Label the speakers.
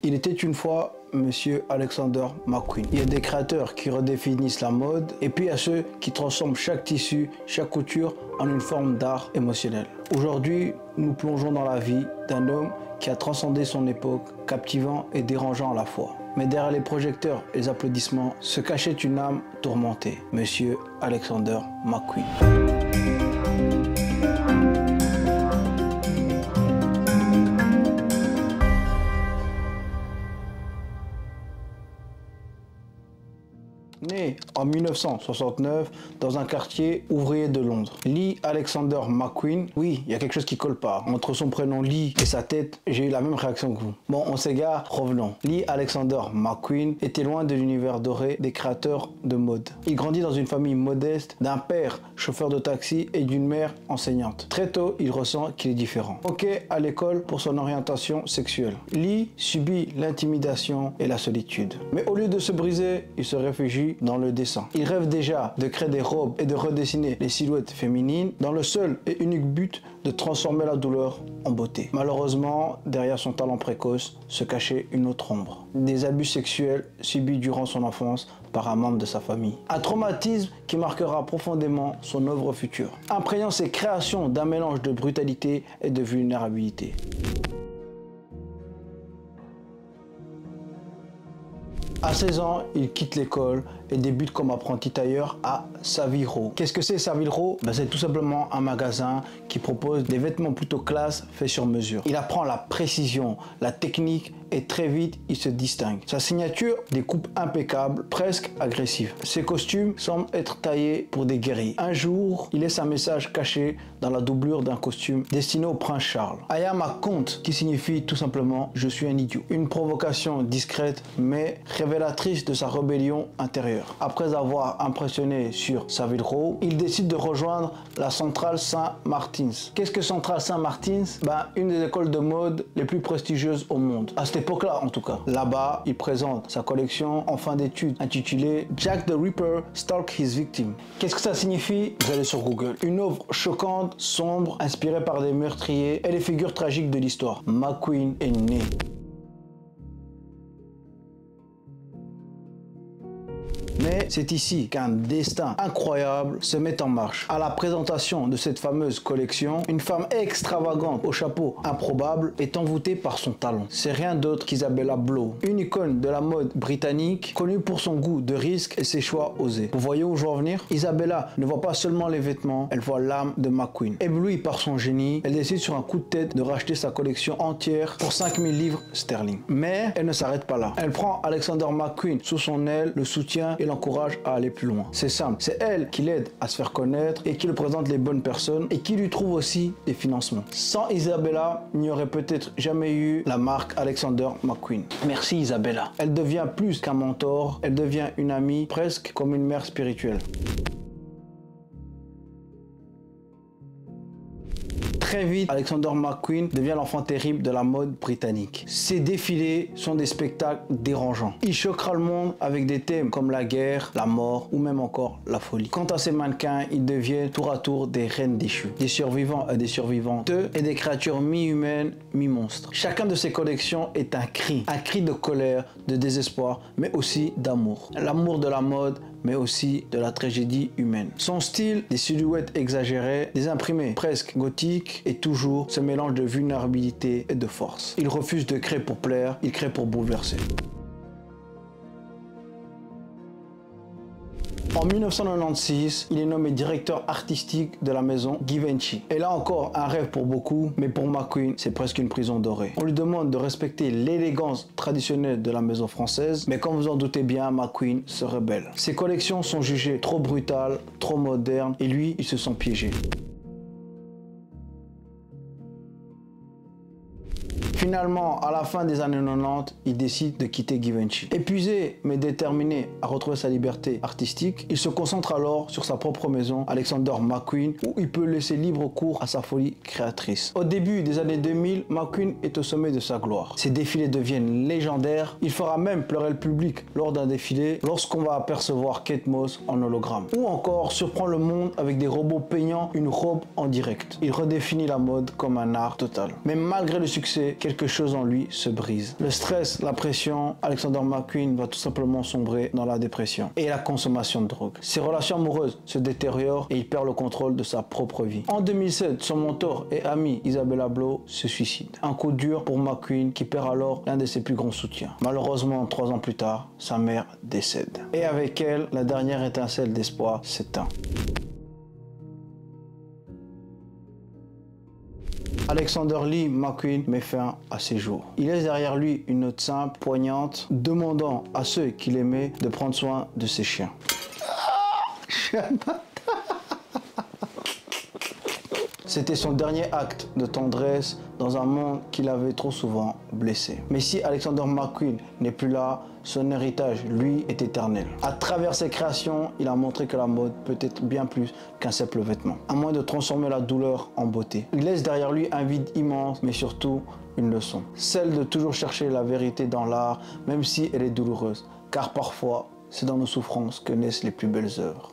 Speaker 1: Il était une fois Monsieur Alexander McQueen. Il y a des créateurs qui redéfinissent la mode et puis il y a ceux qui transforment chaque tissu, chaque couture en une forme d'art émotionnel. Aujourd'hui, nous plongeons dans la vie d'un homme qui a transcendé son époque, captivant et dérangeant à la fois. Mais derrière les projecteurs et les applaudissements se cachait une âme tourmentée, Monsieur Alexander McQueen. Né en 1969 dans un quartier ouvrier de Londres, Lee Alexander McQueen, oui, il y a quelque chose qui colle pas. Entre son prénom Lee et sa tête, j'ai eu la même réaction que vous. Bon, on s'égare, revenons. Lee Alexander McQueen était loin de l'univers doré des créateurs de mode. Il grandit dans une famille modeste, d'un père chauffeur de taxi et d'une mère enseignante. Très tôt, il ressent qu'il est différent. Ok à l'école pour son orientation sexuelle. Lee subit l'intimidation et la solitude. Mais au lieu de se briser, il se réfugie dans le dessin. Il rêve déjà de créer des robes et de redessiner les silhouettes féminines dans le seul et unique but de transformer la douleur en beauté. Malheureusement, derrière son talent précoce se cachait une autre ombre. Des abus sexuels subis durant son enfance par un membre de sa famille. Un traumatisme qui marquera profondément son œuvre future, imprégnant ses créations d'un mélange de brutalité et de vulnérabilité. À 16 ans, il quitte l'école et débute comme apprenti tailleur à Savile Row. Qu'est-ce que c'est Savile Row? C'est tout simplement un magasin qui propose des vêtements plutôt classe faits sur mesure. Il apprend la précision, la technique et très vite il se distingue. Sa signature, des coupes impeccables, presque agressives. Ses costumes semblent être taillés pour des guerriers. Un jour, il laisse un message caché dans la doublure d'un costume destiné au prince Charles. I am a conte, qui signifie tout simplement je suis un idiot. Une provocation discrète mais révélatrice de sa rébellion intérieure. Après avoir impressionné sur Savile Row, il décide de rejoindre la Centrale Saint-Martin's. Qu'est-ce que Centrale Saint-Martin's? Une des écoles de mode les plus prestigieuses au monde. À cette époque-là, en tout cas. Là-bas, il présente sa collection en fin d'études intitulée Jack the Ripper Stalked His Victim. Qu'est-ce que ça signifie? Vous allez sur Google. Une œuvre choquante, sombre, inspirée par des meurtriers et les figures tragiques de l'histoire. McQueen est né. Mais c'est ici qu'un destin incroyable se met en marche. À la présentation de cette fameuse collection, une femme extravagante au chapeau improbable est envoûtée par son talent. C'est rien d'autre qu'Isabella Blow, une icône de la mode britannique, connue pour son goût de risque et ses choix osés. Vous voyez où je veux en venir? Isabella ne voit pas seulement les vêtements, elle voit l'âme de McQueen. Éblouie par son génie, elle décide sur un coup de tête de racheter sa collection entière pour 5000 livres sterling. Mais elle ne s'arrête pas là. Elle prend Alexander McQueen sous son aile, le soutient et l'encourage à aller plus loin. C'est simple, c'est elle qui l'aide à se faire connaître et qui le présente les bonnes personnes et qui lui trouve aussi des financements. Sans Isabella, il n'y aurait peut-être jamais eu la marque Alexander McQueen. Merci Isabella. Elle devient plus qu'un mentor, elle devient une amie, presque comme une mère spirituelle. Très vite, Alexander McQueen devient l'enfant terrible de la mode britannique. Ses défilés sont des spectacles dérangeants. Il choquera le monde avec des thèmes comme la guerre, la mort ou même encore la folie. Quant à ses mannequins, ils deviennent tour à tour des reines déchues, des survivants et des survivantes et des créatures mi-humaines, mi-monstres. Chacun de ces collections est un cri de colère, de désespoir, mais aussi d'amour. L'amour de la mode, mais aussi de la tragédie humaine. Son style, des silhouettes exagérées, des imprimés presque gothiques et toujours ce mélange de vulnérabilité et de force. Il refuse de créer pour plaire, il crée pour bouleverser. En 1996, il est nommé directeur artistique de la maison Givenchy. Et là encore, un rêve pour beaucoup, mais pour McQueen, c'est presque une prison dorée. On lui demande de respecter l'élégance traditionnelle de la maison française, mais comme vous en doutez bien, McQueen se rebelle. Ses collections sont jugées trop brutales, trop modernes, et lui, il se sent piégé. Finalement, à la fin des années 90, il décide de quitter Givenchy. Épuisé mais déterminé à retrouver sa liberté artistique, il se concentre alors sur sa propre maison, Alexander McQueen, où il peut laisser libre cours à sa folie créatrice. Au début des années 2000, McQueen est au sommet de sa gloire. Ses défilés deviennent légendaires. Il fera même pleurer le public lors d'un défilé lorsqu'on va apercevoir Kate Moss en hologramme. Ou encore surprend le monde avec des robots peignant une robe en direct. Il redéfinit la mode comme un art total. Mais malgré le succès, quelques quelque chose en lui se brise. Le stress, la pression, Alexander McQueen va tout simplement sombrer dans la dépression et la consommation de drogue. Ses relations amoureuses se détériorent et il perd le contrôle de sa propre vie. En 2007, son mentor et ami Isabella Blow se suicide. Un coup dur pour McQueen qui perd alors l'un de ses plus grands soutiens. Malheureusement, 3 ans plus tard, sa mère décède. Et avec elle, la dernière étincelle d'espoir s'éteint. Alexander Lee McQueen met fin à ses jours. Il laisse derrière lui une note simple, poignante, demandant à ceux qu'il aimait de prendre soin de ses chiens. C'était son dernier acte de tendresse dans un monde qu'il avait trop souvent blessé. Mais si Alexander McQueen n'est plus là, son héritage, lui, est éternel. À travers ses créations, il a montré que la mode peut être bien plus qu'un simple vêtement, à moins de transformer la douleur en beauté. Il laisse derrière lui un vide immense, mais surtout une leçon. Celle de toujours chercher la vérité dans l'art, même si elle est douloureuse. Car parfois, c'est dans nos souffrances que naissent les plus belles œuvres.